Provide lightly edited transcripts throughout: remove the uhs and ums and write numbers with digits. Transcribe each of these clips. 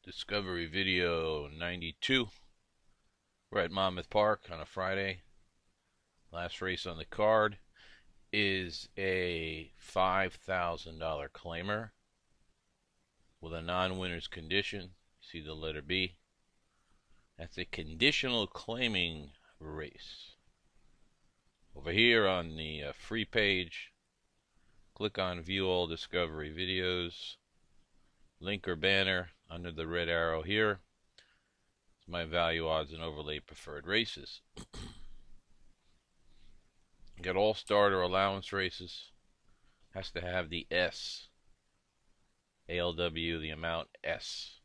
Discovery video 92. We're at Monmouth Park on a Friday. Last race on the card is a $5,000 claimer with a non-winner's condition. See the letter B. That's a conditional claiming race. Over here on the free page, click on View All Discovery Videos. Link or banner under the red arrow here. It's my value odds and overlay preferred races. Got all starter allowance races. Has to have the S. ALW, the amount S.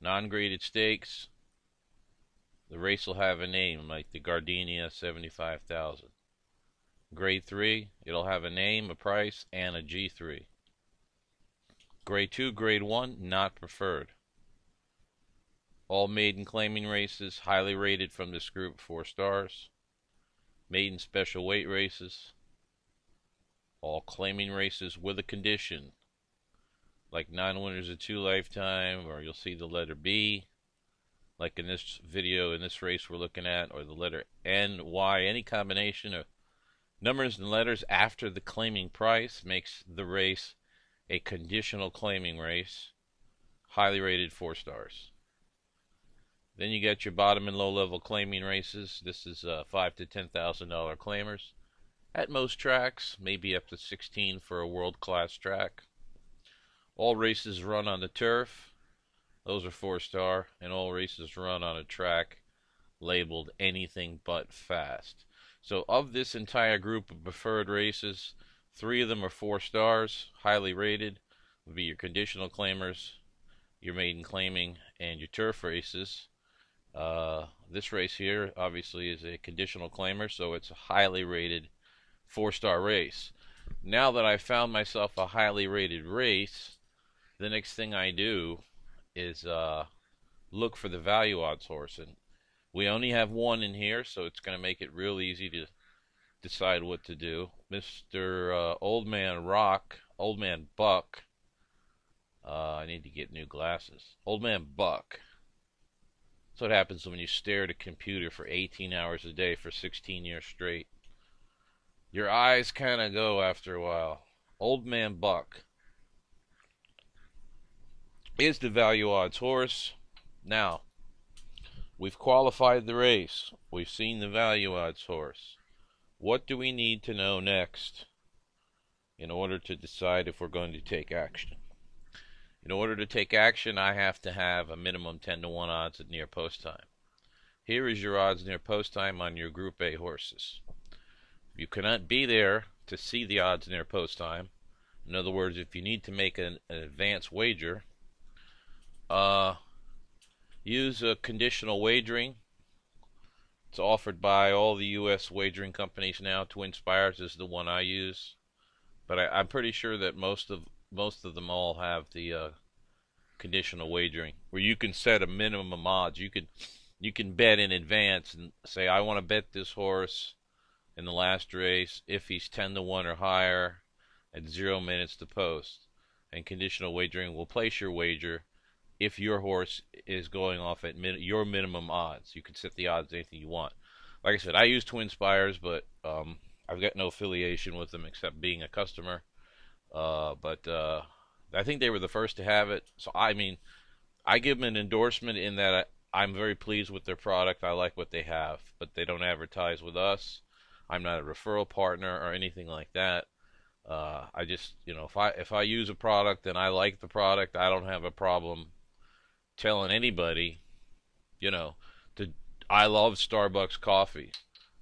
Non-graded stakes. The race will have a name like the Gardenia 75,000. Grade 3, it'll have a name, a price, and a G3. Grade 2, Grade 1, not preferred. All maiden claiming races, highly rated from this group, 4 stars. Maiden special weight races. All claiming races with a condition, like non-winners of 2 lifetime, or you'll see the letter B, like in this video, in this race we're looking at, or the letter N, Y, any combination of numbers and letters after the claiming price makes the race a conditional claiming race, highly rated 4 stars. Then you got your bottom and low level claiming races. This is $5,000 to $10,000 claimers. At most tracks, maybe up to 16 for a world-class track. All races run on the turf. Those are 4 star, and all races run on a track labeled anything but fast. So of this entire group of preferred races, 3 of them are 4 stars, highly rated. Would be your conditional claimers, your maiden claiming, and your turf races. This race here obviously is a conditional claimer, so it's a highly rated 4-star race. Now that I've found myself a highly rated race, the next thing I do is look for the value odds horse, and we only have one in here, so it's going to make it real easy to decide what to do. Mr. Old Man Buck. I need to get new glasses. Old Man Buck. That's what happens when you stare at a computer for 18 hours a day for 16 years straight. Your eyes kind of go after a while. Old Man Buck is the value odds horse. Now, we've qualified the race. We've seen the value odds horse. What do we need to know next in order to decide if we're going to take action? In order to take action, I have to have a minimum 10 to 1 odds at near post time. Here is your odds near post time on your Group A horses. You cannot be there to see the odds near post time. In other words, if you need to make an advanced wager, use a conditional wagering. It's offered by all the U.S. wagering companies now. TwinSpires is the one I use, but I'm pretty sure that most of them all have the conditional wagering, where you can set a minimum odds. You can bet in advance and say, I want to bet this horse in the last race if he's 10 to 1 or higher at 0 minutes to post. And conditional wagering will place your wager if your horse is going off at your minimum odds. You can set the odds anything you want. Like I said, I use TwinSpires, but I've got no affiliation with them except being a customer. But I think they were the first to have it. So, I mean, I give them an endorsement in that I'm very pleased with their product. I like what they have, but they don't advertise with us. I'm not a referral partner or anything like that. I just, if I use a product and I like the product, I don't have a problem telling anybody, I love Starbucks coffee.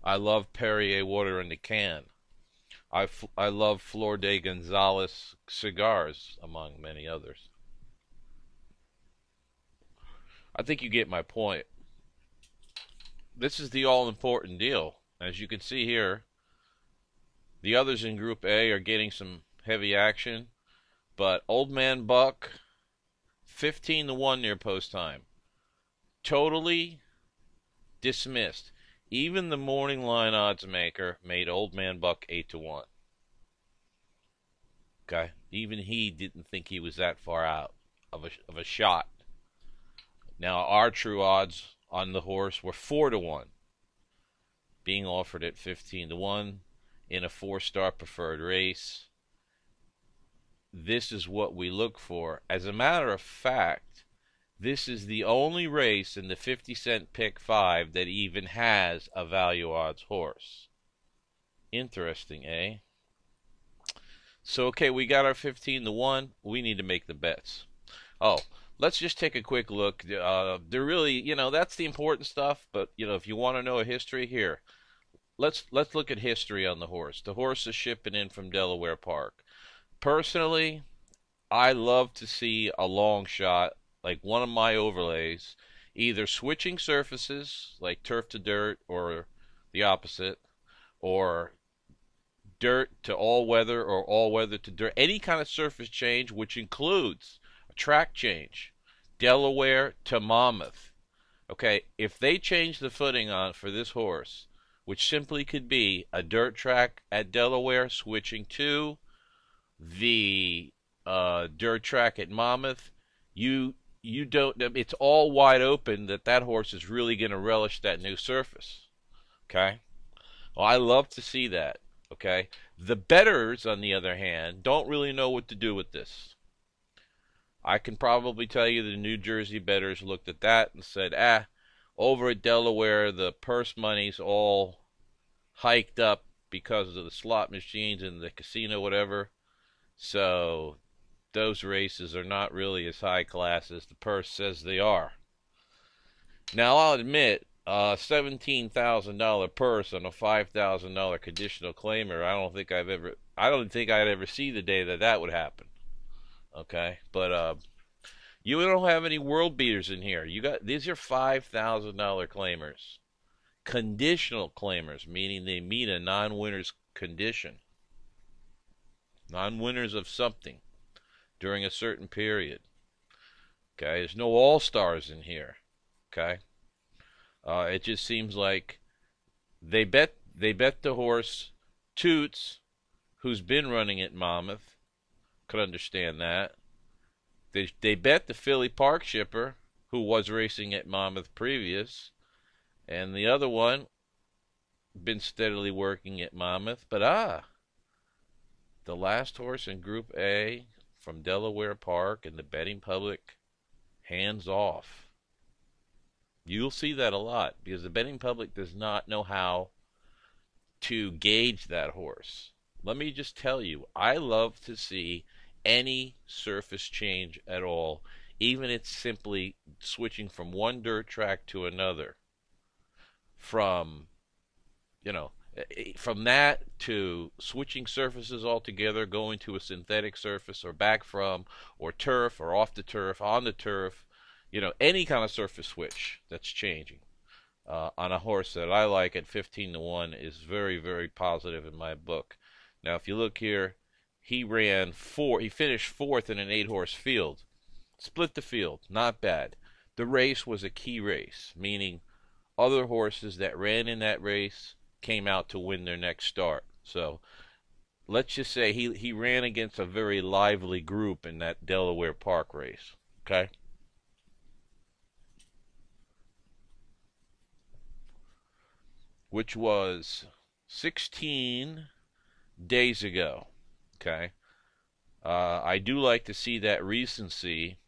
I love Perrier water in the can. I love Flor de Gonzalez cigars, among many others. I think you get my point. This is the all-important deal. As you can see here, the others in Group A are getting some heavy action, but Old Man Buck, 15 to 1 near post time. Totally dismissed. Even the morning line odds maker made Old Man Buck 8 to 1. Okay? Even he didn't think he was that far out. of a shot. Now our true odds on the horse were 4-1, being offered at 15-1 in a 4-star preferred race. This is what we look for. As a matter of fact, this is the only race in the 50-cent pick 5 that even has a value odds horse. Interesting, eh? So, okay, we got our 15-1. We need to make the bets. Oh, let's just take a quick look. They're really, that's the important stuff. But if you want to know a history here, let's look at history on the horse. The horse is shipping in from Delaware Park. Personally, I love to see a long shot, like one of my overlays, either switching surfaces, like turf to dirt, or the opposite, or dirt to all weather, or all weather to dirt. Any kind of surface change, which includes a track change, Delaware to Monmouth. Okay, if they change the footing on for this horse, which simply could be a dirt track at Delaware switching to the dirt track at Monmouth, you don't. It's all wide open that horse is really going to relish that new surface. Okay. Well, I love to see that. Okay. The bettors, on the other hand, don't really know what to do with this. I can probably tell you the New Jersey bettors looked at that and said, over at Delaware, the purse money's all hiked up because of the slot machines and the casino, whatever. So those races are not really as high class as the purse says they are. Now, I'll admit, a $17,000 purse on a $5,000 conditional claimer, I don't think I'd ever see the day that would happen. Okay, but you don't have any world beaters in here. These are $5,000 claimers, conditional claimers, meaning they meet a non-winner's condition, non-winners of something during a certain period. Okay, there's no all-stars in here. Okay, it just seems like they bet the horse Toots, who's been running at Monmouth. Could understand that. They bet the Philly Park shipper, who was racing at Monmouth previous, and the other one been steadily working at Monmouth. But the last horse in Group A from Delaware Park, and the betting public hands off. You'll see that a lot because the betting public does not know how to gauge that horse. Let me just tell you, I love to see any surface change at all, even it's simply switching from one dirt track to another. From that to switching surfaces altogether, going to a synthetic surface, or back from, or turf, or off the turf, on the turf, any kind of surface switch that's changing on a horse that I like at 15-1 is very, very positive in my book. Now, if you look here, he finished fourth in an 8-horse field. Split the field, not bad. The race was a key race, meaning other horses that ran in that race came out to win their next start. So let's just say he ran against a very lively group in that Delaware Park race. Okay? Which was 16 days ago. Okay? I do like to see that recency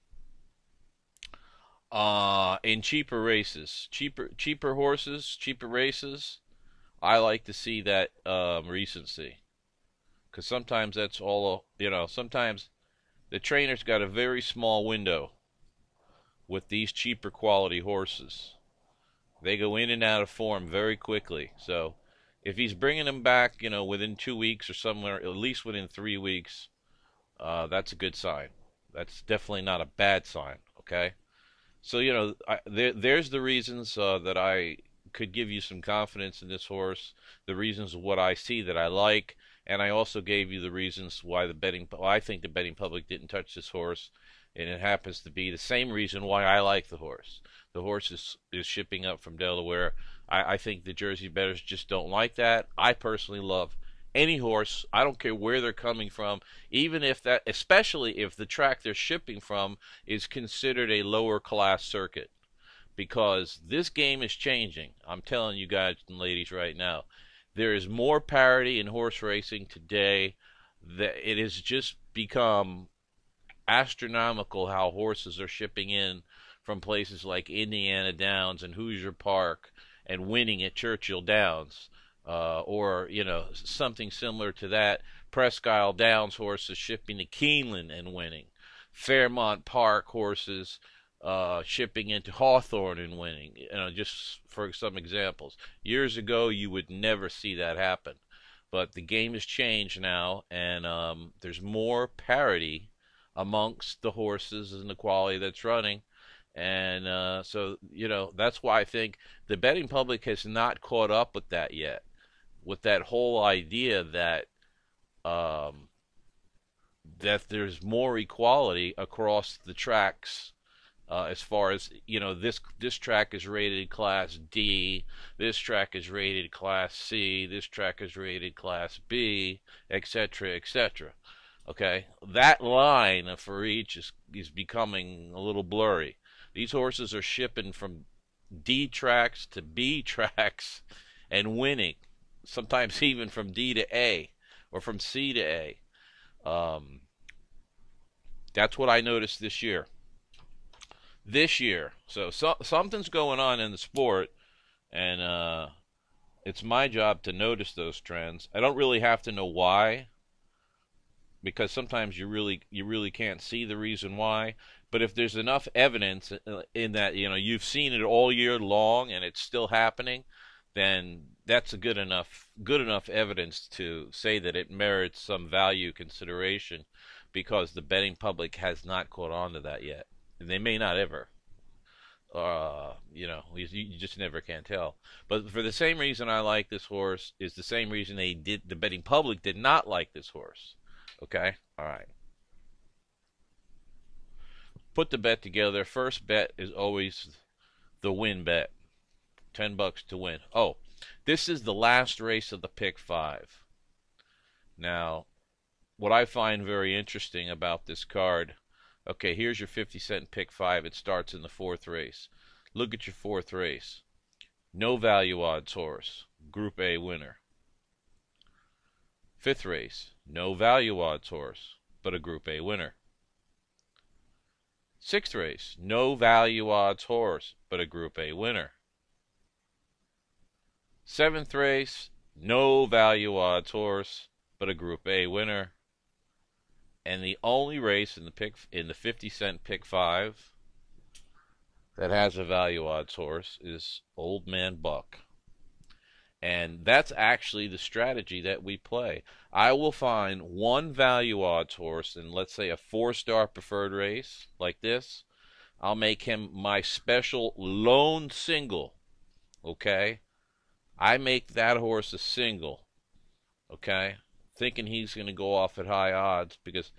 in cheaper races. Cheaper horses, cheaper races. I like to see that recency. Because sometimes that's all, sometimes the trainer's got a very small window with these cheaper quality horses. They go in and out of form very quickly. So if he's bringing them back, within 2 weeks or somewhere, at least within 3 weeks, that's a good sign. That's definitely not a bad sign, okay? So, there's the reasons that I could give you some confidence in this horse, the reasons of what I see that I like, and I also gave you the reasons why I think the betting public didn't touch this horse, and it happens to be the same reason why I like the horse. The horse is shipping up from Delaware. I think the Jersey bettors just don't like that. I personally love Any horse, I don't care where they're coming from, even if that, especially if the track they're shipping from is considered a lower class circuit, because this game is changing. I'm telling you guys and ladies right now, there is more parity in horse racing today. That it has just become astronomical how horses are shipping in from places like Indiana Downs and Hoosier Park and winning at Churchill Downs, or something similar to that. Presque Isle Downs horses shipping to Keeneland and winning. Fairmont Park horses shipping into Hawthorne and winning. Just for some examples. Years ago, you would never see that happen. But the game has changed now, and there's more parity amongst the horses and the quality that's running. And so, that's why I think the betting public has not caught up with that yet, with that whole idea um, that there's more equality across the tracks, as far as this track is rated Class D, this track is rated Class C, this track is rated Class B, etc., etc. Okay, that line for each is becoming a little blurry. These horses are shipping from D tracks to B tracks and winning, sometimes even from D to A or from C to A. Um, that's what I noticed this year. So something's going on in the sport, and it's my job to notice those trends. I don't really have to know why, because sometimes you really can't see the reason why. But if there's enough evidence in that you've seen it all year long and it's still happening, then that's a good enough evidence to say that it merits some value consideration, because the betting public has not caught on to that yet, and they may not ever. You just never can tell. But for the same reason I like this horse is the same reason the betting public did not like this horse. Okay? All right. Put the bet together. First bet is always the win bet. $10 to win. Oh, this is the last race of the pick five. Now, what I find very interesting about this card, okay, here's your 50-cent pick five. It starts in the fourth race. Look at your fourth race. No value odds horse, Group A winner. Fifth race, no value odds horse, but a Group A winner. Sixth race, no value odds horse, but a Group A winner. Seventh race, no value odds horse, but a Group A winner. And the only race in the 50-cent pick five that has a value odds horse is Old Man Buck. And that's actually the strategy that we play. I will find one value odds horse in, let's say, a 4-star preferred race like this. I'll make him my special lone single. Okay? I make that horse a single. Okay? Thinking he's going to go off at high odds, because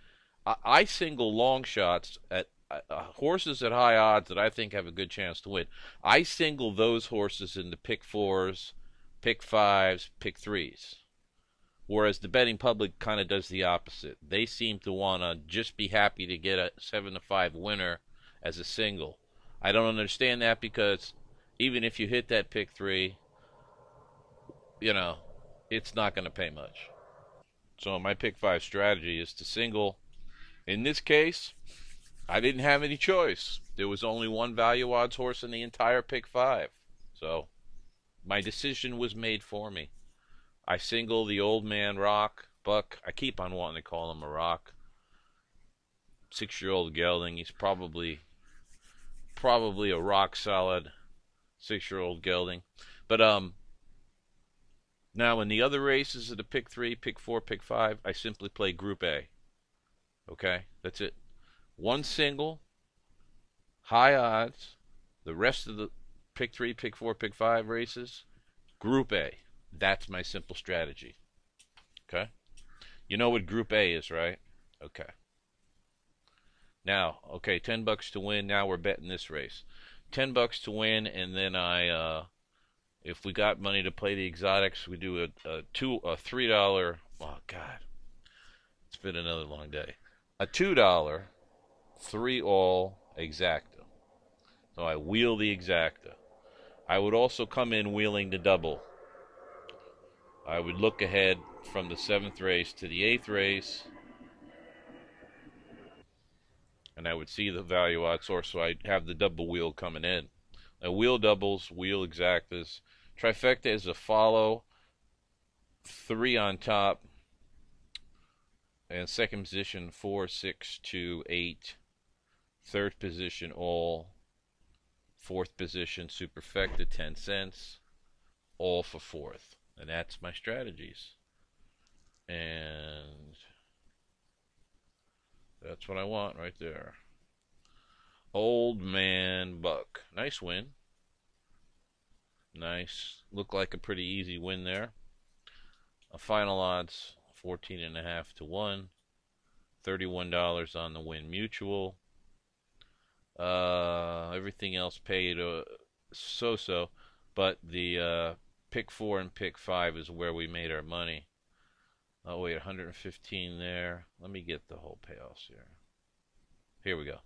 I single long shots at horses at high odds that I think have a good chance to win. I single those horses into pick fours, pick fives, pick threes. Whereas the betting public kind of does the opposite. They seem to want to just be happy to get a 7-5 winner as a single. I don't understand that, because even if you hit that pick three, it's not going to pay much. So my pick five strategy is to single. In this case, I didn't have any choice. There was only one value odds horse in the entire pick five. So my decision was made for me. I single the Old Man Buck. I keep on wanting to call him a rock. 6-year-old gelding. He's probably a rock solid 6-year-old gelding. But now in the other races of the pick three, pick four, pick five, I simply play Group A. Okay, that's it. One single, high odds. The rest of the pick three, pick four, pick five races, Group A. That's my simple strategy. Okay? You know what Group A is, right? Okay. Now, okay, $10 to win. Now we're betting this race. $10 to win, and then I If we got money to play the exotics, we do a $3. Oh God, it's been another long day. A $2 3-all exacta. So I wheel the exacta. I would also come in wheeling the double. I would look ahead from the 7th race to the 8th race, and I would see the value odd source, so I'd have the double wheel coming in. I wheel doubles, wheel exactas. Trifecta is a follow, 3 on top, and second position 4, 6, 2, 8. Third position all. Fourth position superfecta 10 cents. All for fourth. And that's my strategies. And that's what I want right there. Old Man Buck. Nice win. Nice. Looked like a pretty easy win there. A final odds 14.5 to 1. $31 on the Win Mutual. Everything else paid so-so, but the pick 4 and pick 5 is where we made our money. Oh wait, 115 there. Let me get the whole payoffs here. Here we go.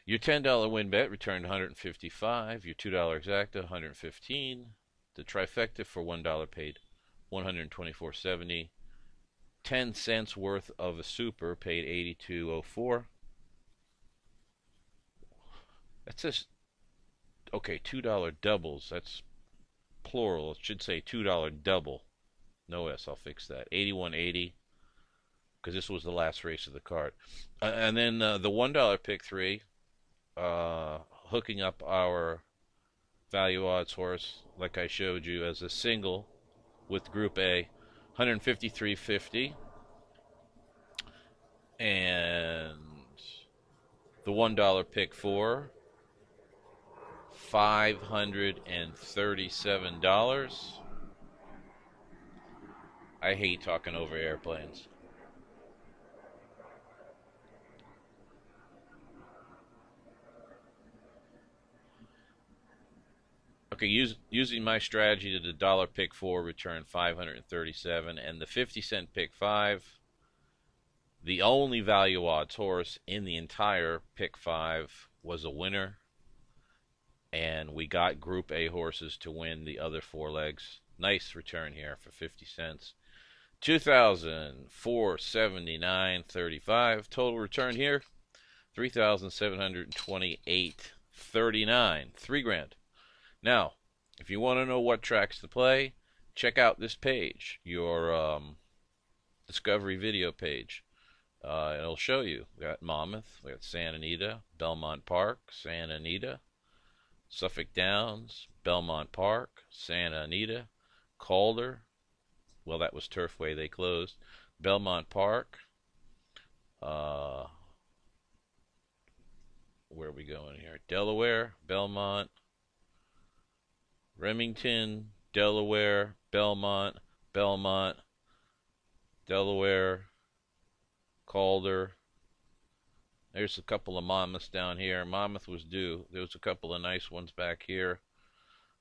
Your $10 win bet returned 155. Your $2 exacta 115. The trifecta for $1 paid 124.70. 10 cents worth of a super paid 82.04. That says, okay, $2 doubles. That's plural. It should say $2 double. No S, I'll fix that. 81.80, because this was the last race of the card. And then the $1 pick 3, hooking up our value odds horse, like I showed you, as a single with Group A, 153.50. And the $1 pick 4, $537. I hate talking over airplanes. Okay, using my strategy, the dollar pick 4 returned 537, and the 50-cent pick 5, the only value odds horse in the entire pick 5, was a winner. And we got Group A horses to win the other 4 legs. Nice return here for 50 cents. 2,479.35 total return here. 3,728.39. $3 grand. Now, if you want to know what tracks to play, check out this page, your Discovery video page. It'll show you. We got Monmouth, we got Santa Anita, Belmont Park, Santa Anita, Suffolk Downs, Belmont Park, Santa Anita, Calder. Well, that was Turfway. They closed. Belmont Park. Where are we going here? Delaware, Belmont, Remington, Delaware, Belmont, Delaware, Calder. There's a couple of Monmouths down here. Monmouth was due. There was a couple of nice ones back here.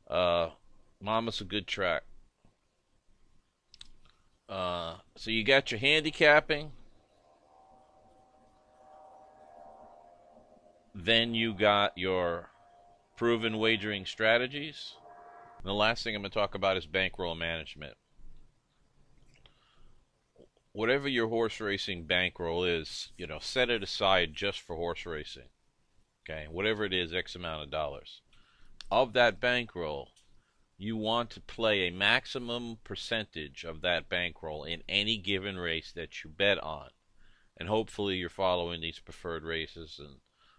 Monmouth's a good track. So you got your handicapping. Then you got your proven wagering strategies. And the last thing I'm going to talk about is bankroll management. Whatever your horse racing bankroll is, set it aside just for horse racing. Okay, whatever it is, X amount of dollars. Of that bankroll, you want to play a maximum percentage of that bankroll in any given race that you bet on. And hopefully you're following these preferred races,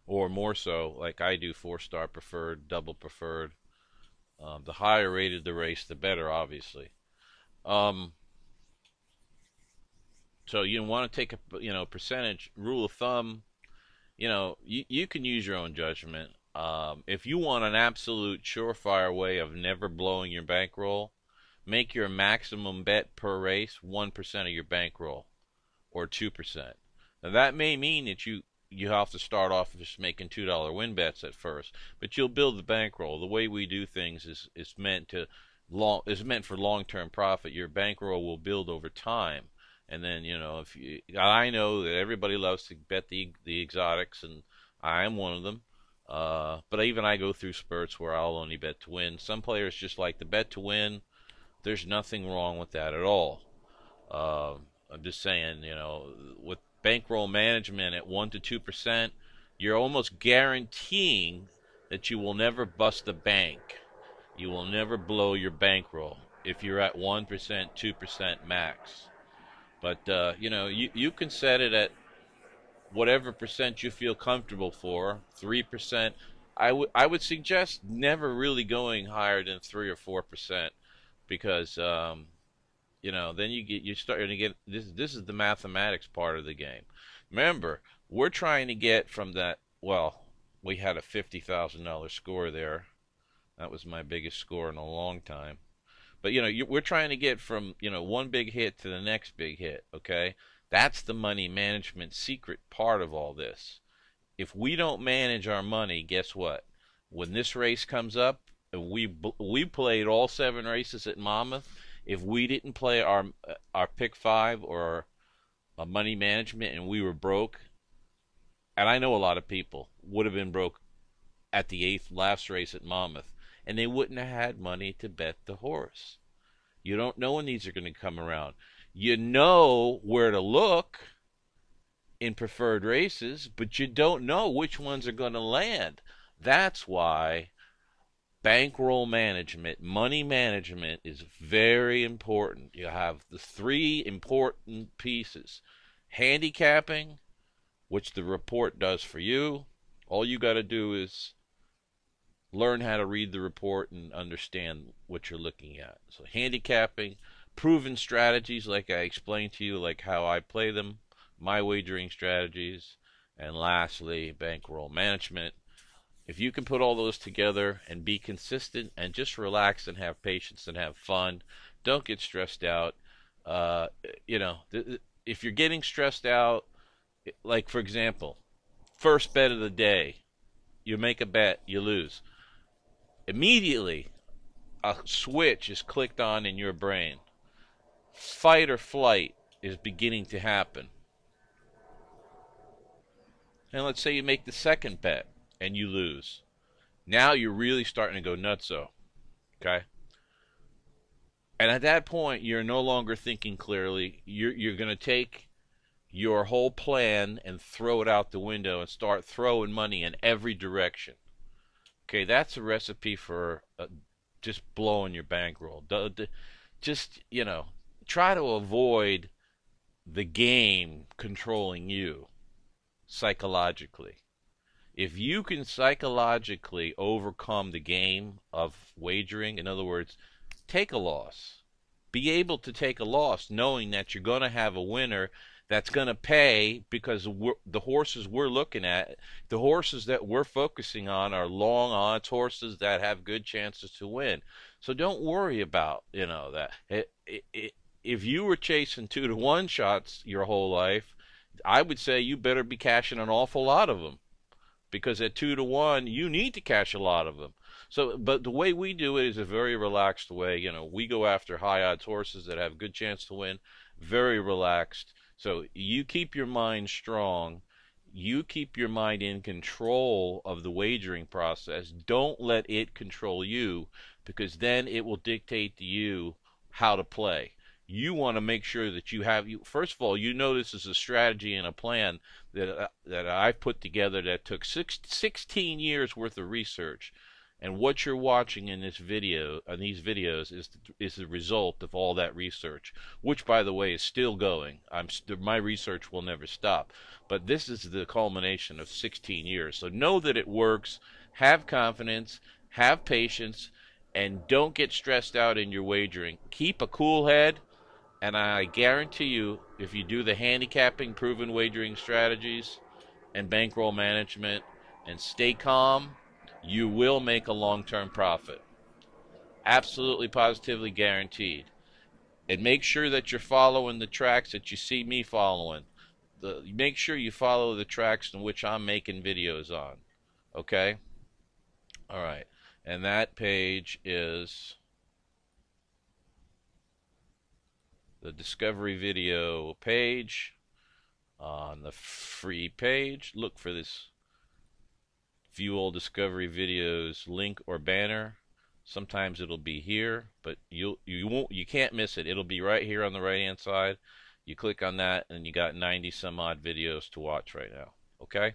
or more so, like I do, 4-star preferred, double preferred. The higher rated the race, the better, obviously. So you want to take a percentage rule of thumb. You can use your own judgment. If you want an absolute surefire way of never blowing your bankroll, make your maximum bet per race 1% of your bankroll, or 2%. Now that may mean that you you have to start off just making $2 win bets at first, but you'll build the bankroll. The way we do things is meant to is meant for long-term profit. Your bankroll will build over time, and then if you, I know that everybody loves to bet the exotics, and I am one of them. But even I go through spurts where I'll only bet to win. Some players just like to bet to win. There's nothing wrong with that at all. I'm just saying, with bankroll management at 1 to 2%, you're almost guaranteeing that you will never bust the bank. You will never blow your bankroll if you're at 1%, 2% max. But you can set it at whatever percent you feel comfortable for. 3%. I would suggest never really going higher than 3 or 4% because then you start to get this is the mathematics part of the game. Remember, we're trying to get from that. Well, we had a $50,000 score there. That was my biggest score in a long time. But we're trying to get from one big hit to the next big hit. Okay, that's the money management secret part of all this. If we don't manage our money, guess what? When this race comes up, we played all 7 races at Monmouth. If we didn't play our pick 5 or a money management and we were broke, and I know a lot of people would have been broke at the 8th last race at Monmouth, and they wouldn't have had money to bet the horse. You don't know when these are going to come around. You know where to look in preferred races, but you don't know which ones are going to land. That's why bankroll management, money management is very important. You have the 3 important pieces. Handicapping, which the report does for you. All you got to do is learn how to read the report and understand what you're looking at. So handicapping, proven strategies like I explained to you, like how I play them, my wagering strategies, and lastly, bankroll management. If you can put all those together and be consistent and just relax and have patience and have fun, don't get stressed out. If you're getting stressed out, like for example, first bet of the day, you make a bet, you lose. Immediately, a switch is clicked on in your brain. Fight or flight is beginning to happen. And let's say you make the second bet and you lose. Now you're really starting to go nutso. Okay? And at that point, you're no longer thinking clearly. You're going to take your whole plan and throw it out the window and start throwing money in every direction. Okay, that's a recipe for just blowing your bankroll. Just, try to avoid the game controlling you psychologically. If you can psychologically overcome the game of wagering, in other words, take a loss, be able to take a loss knowing that you're going to have a winner that's going to pay because the horses we're looking at, the horses that we're focusing on are long odds horses that have good chances to win. So don't worry about, that. If you were chasing 2 to 1 shots your whole life, I would say you better be cashing an awful lot of them. Because at 2 to 1, you need to cash a lot of them. So, but the way we do it is a very relaxed way. We go after high odds horses that have good chance to win, very relaxed. So you keep your mind strong. You keep your mind in control of the wagering process. Don't let it control you, because then it will dictate to you how to play. You want to make sure that first of all, this is a strategy and a plan that I put together that took 16 years worth of research. And what you're watching in these videos is the result of all that research, which, by the way, is still going. My research will never stop. But this is the culmination of 16 years. So know that it works. Have confidence. Have patience. And don't get stressed out in your wagering. Keep a cool head. And I guarantee you, if you do the handicapping, proven wagering strategies, and bankroll management, and stay calm, you will make a long-term profit. Absolutely, positively guaranteed. And make sure that you're following the tracks that you see me following. make sure you follow the tracks in which I'm making videos on. Okay? All right. And that page is the Discovery Video page. On the free page, look for this View All Discovery Videos link or banner. Sometimes it'll be here, but you can't miss it. It'll be right here on the right hand side. You click on that and you got 90 some odd videos to watch right now. Okay?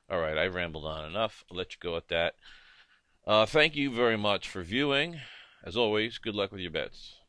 All right, I rambled on enough. I'll let you go at that. Thank you very much for viewing. As always, good luck with your bets.